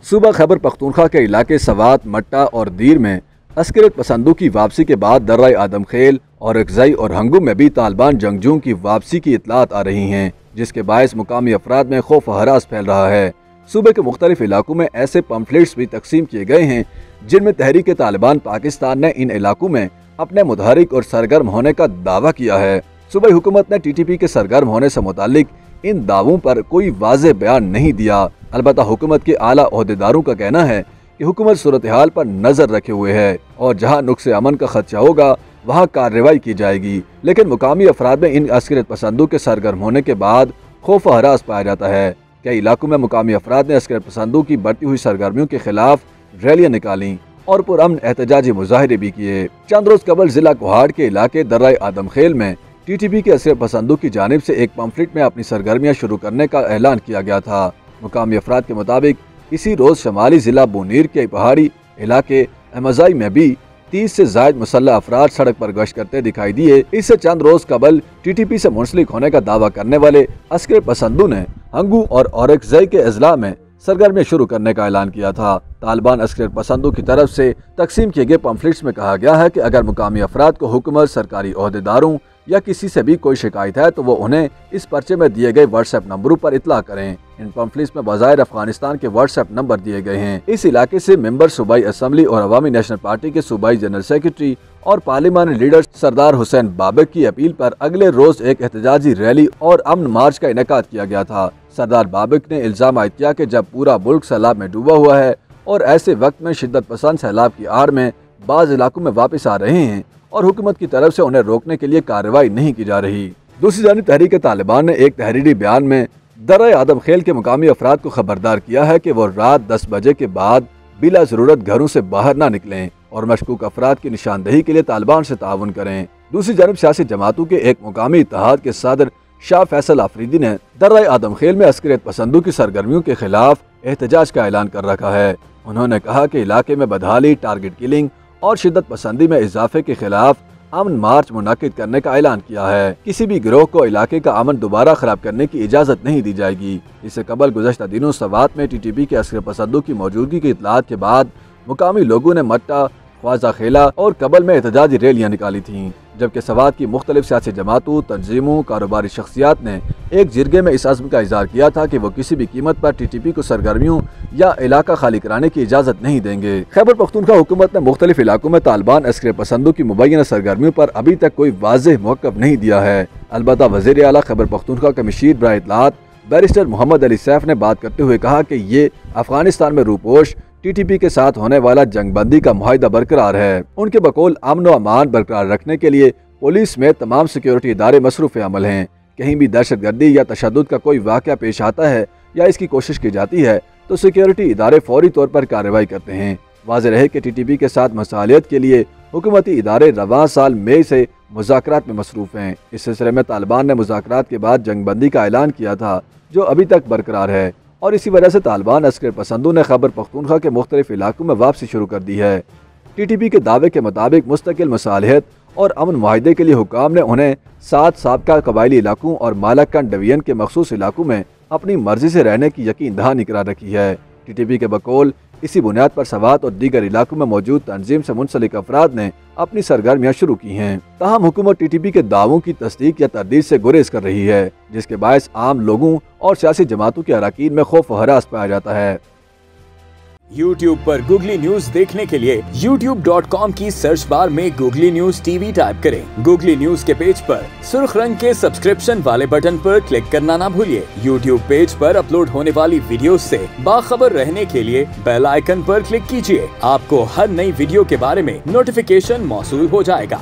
सूबा खैबर पख्तूनख्वा के इलाके सवात, मट्टा और दीर में अस्करियत पसंदों की वापसी के बाद दर्रा आदम खेल और अकजई और हंगू में भी तालिबान जंगजुओं की वापसी की इतलात आ रही हैं, जिसके बायस मुकामी अफराद में खौफ व हरास फैल रहा है। सूबे के मुख्तलिफ इलाकों में ऐसे पम्फलेट्स भी तकसीम किए गए हैं जिनमें तहरीक तालिबान पाकिस्तान ने इन इलाकों में अपने मुतहरिक और सरगर्म होने का दावा किया है। सूबाई हुकूमत ने TTP के सरगर्म होने से मुतालिक इन दावों पर कोई वाज़ेह बयान नहीं दिया। अलबत्ता हुकूमत के आला ओहदेदारों का कहना है कि हुकूमत सूरत हाल पर नजर रखे हुए है और जहां नुक्से अमन का खदशा होगा वहां कार्रवाई की जाएगी। लेकिन मुकामी अफराद में इन अस्करियत पसंदों के सरगर्म होने के बाद खौफ व हरास पाया जाता है। कई इलाकों में मुकामी अफराद ने अस्करियत पसंदों की बढ़ती हुई सरगर्मियों के खिलाफ रैलियां निकाली और पुरअमन एहतजाजी मुजाहरे भी किए। चंद रोज कबल जिला कोहाड़ के इलाके दर्रा आदम खेल में TTP के अस्करियत पसंदों की जानिब से एक पम्फलेट में अपनी सरगर्मियां शुरू करने का ऐलान किया गया था। मुकामी अफराद के मुताबिक इसी रोज शमाली जिला बोनीर के पहाड़ी इलाके अहमजाई में भी 30 से ज्यादा मुसल्लह अफराद सड़क पर गश्त करते दिखाई दिए। इससे चंद रोज कबल TTP से मुंसलिक होने का दावा करने वाले अस्करियत पसंदों ने हंगू और औरकजई के अजला में सरगर्मियां शुरू करने का ऐलान किया था। तालिबान अस्करियत पसंदों की तरफ से तकसीम किए गए पम्फलेट्स में कहा गया है कि अगर मुकामी अफराद को हुकूमत, सरकारी ओहदेदारों या किसी से भी कोई शिकायत है तो वो उन्हें इस पर्चे में दिए गए व्हाट्सएप नंबरों पर इतला करें। इन पम्फलेट्स में बज़ाहिर अफगानिस्तान के व्हाट्सएप नंबर दिए गए हैं। इस इलाके से मेंबर सूबाई असम्बली और अवामी नेशनल पार्टी के सूबाई जनरल सेक्रेटरी और पार्लिमानी लीडर सरदार हुसैन बाबक की अपील पर अगले रोज एक एहतजाजी रैली और अमन मार्च का इनेकाद किया गया था। सरदार बाबक ने इल्जाम आयद किया कि जब पूरा मुल्क सैलाब में डूबा हुआ है और ऐसे वक्त में शिद्दत पसंद सैलाब की आड़ में बाज इलाकों में वापस आ रहे हैं और हुकूमत की तरफ से उन्हें रोकने के लिए कार्रवाई नहीं की जा रही। दूसरी जानिब तहरीक तालिबान ने एक तहरीरी बयान में दर्रा आदम खेल के मुकामी अफराद को खबरदार किया है कि वो रात 10 बजे के बाद बिला जरूरत घरों से बाहर ना निकलें और मशकूक अफराद की निशानदही के लिए तालिबान से ताउन करें। दूसरी जानिब सियासी जमातों के एक मुकामी इत्तेहाद के सदर शाह फैसल आफरीदी ने दर्रा आदम खेल में अस्करियत पसंदों की सरगर्मियों के खिलाफ एहतजाज का ऐलान कर रखा है। उन्होंने कहा कि इलाके में बदहाली, टारगेट किलिंग और शिद्दत पसंदी में इजाफे के खिलाफ अमन मार्च मुनाकिद करने का ऐलान किया है। किसी भी गिरोह को इलाके का अमन दोबारा खराब करने की इजाजत नहीं दी जाएगी। इससे कबल गुज़श्ता दिनों सवात में TTP के अस्करियत पसंदों की मौजूदगी की इतलात के बाद मुकामी लोगों ने मट्टा, ख्वाजा खेला और कबल में एहतजाजी रैलियां निकाली थीं, जबकि सवात की मुख्तलिफ सियासी जमातों, तंजीमों, कारोबारी शख्सियात ने एक जिरगे में इस अज़्म का इज़हार किया था कि वो किसी भी कीमत पर TTP को सरगर्मियों या इलाका खाली कराने की इजाज़त नहीं देंगे। खैबर पख्तूनख्वा हुकूमत ने मुख्तलिफ इलाकों में तालिबान अस्करियत पसंदों की मुबैना सरगर्मियों पर अभी तक कोई वाज़ेह मौक़िफ़ नहीं दिया है। अलबत्ता वज़ीर आला खैबर पख्तूनख्वा के मशीर बराए इत्तलात बैरिस्टर मोहम्मद अली सैफ ने बात करते हुए कहा कि ये अफगानिस्तान में रूपोश TTP के साथ होने वाला जंगबंदी का मुआहिदा बरकरार है। उनके बकौल अमन व अमान बरकरार रखने के लिए पुलिस में तमाम सिक्योरिटी इदारे मसरूफ़ अमल हैं। कहीं भी दहशतगर्दी या तशद्दुद का कोई वाक़या पेश आता है या इसकी कोशिश की जाती है तो सिक्योरिटी इदारे फौरी तौर पर कार्रवाई करते हैं। वाज़ेह रहे कि TTP के साथ मसालियत के लिए हुकूमती इदारे रवां साल मई से मुज़ाकरात में मसरूफ़ हैं। इस सिलसिले में तालिबान ने मुज़ाकरात के बाद जंगबंदी का ऐलान किया था जो अभी तक बरकरार है और इसी वजह से तालिबान अस्करियत पसंदों ने खैबर पख्तूनख्वा के मुख्तलिफ इलाकों में वापसी शुरू कर दी है। TTP के दावे के मुताबिक मुस्तकिल मसालियत और अमन मुआहिदे के लिए हुकाम ने उन्हें 7 साबका कबायली इलाकों और मालाकंड डिवीजन के मखसूस इलाकों में अपनी मर्जी से रहने की यकीन दहानी करार रखी है। TTP के बकौल इसी बुनियाद पर सवात और दीगर इलाकों में मौजूद तंजीम से मुंसलिक अफराद ने अपनी सरगर्मियां शुरू की हैं। ताहम हुकूमत TTP के दावों की तस्दीक या तरदीद से गुरेज कर रही है, जिसके बायस आम लोगों और सियासी जमातों के अरकान में खौफ व हरास पाया जाता है। YouTube पर गूगली न्यूज देखने के लिए youtube.com की सर्च बार में गूगली न्यूज TV टाइप करें। गूगली न्यूज के पेज पर सुर्ख रंग के सब्सक्रिप्शन वाले बटन पर क्लिक करना ना भूलिए। YouTube पेज पर अपलोड होने वाली वीडियोस से बाखबर रहने के लिए बेल आइकन पर क्लिक कीजिए। आपको हर नई वीडियो के बारे में नोटिफिकेशन मौसूल हो जाएगा।